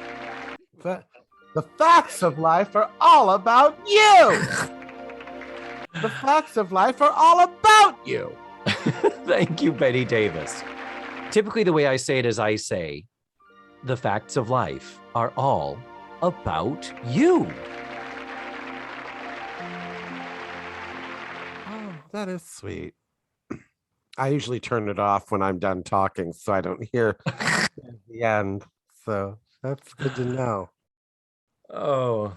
The facts of life are all about you. The facts of life are all about you. Thank you, Betty Davis. Typically, the way I say it is I say, the facts of life are all about you. Oh, that is sweet. I usually turn it off when I'm done talking so I don't hear the end. So that's good to know. Oh.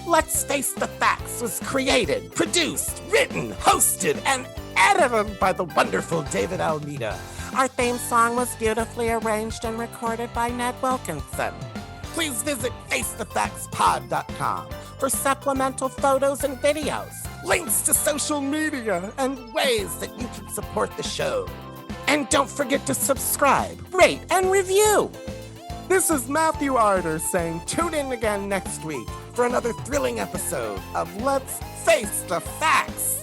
Let's Face the Facts was created, produced, written, hosted, and edited by the wonderful David Almeida. Our theme song was beautifully arranged and recorded by Ned Wilkinson. Please visit FaceTheFactsPod.com for supplemental photos and videos, links to social media, and ways that you can support the show. And don't forget to subscribe, rate, and review. This is Matthew Arder saying tune in again next week for another thrilling episode of Let's Face the Facts.